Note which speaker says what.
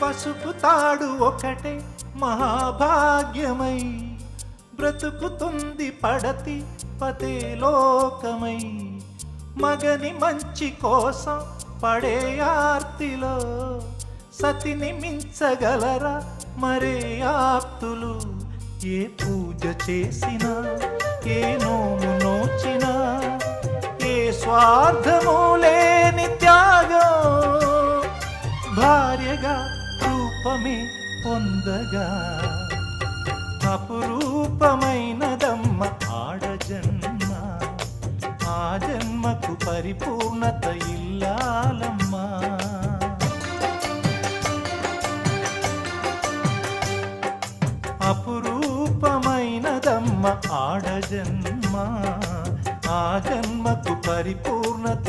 Speaker 1: పసుపు తాడు ఒకటే మహాభాగ్యమై బ్రతుకుతుంది పడతి పదే లోకమై. మగని మంచి కోసం పడే ఆర్తిలో సతిని మించగలరా మరే ఆప్తులు. ఏ పూజ చేసినా ఏ నోము నోచినా ఏ స్వార్థము లేని త్యాగం భార్యగా రూపమే పొందగా. అపురూపమైనదమ్మ ఆడజన్మ, ఆ జన్మకు పరిపూర్ణత ఇల్లాలమ్మా. అపురూపమైనదమ్మ ఆడజన్మ, ఆ జన్మకు పరిపూర్ణత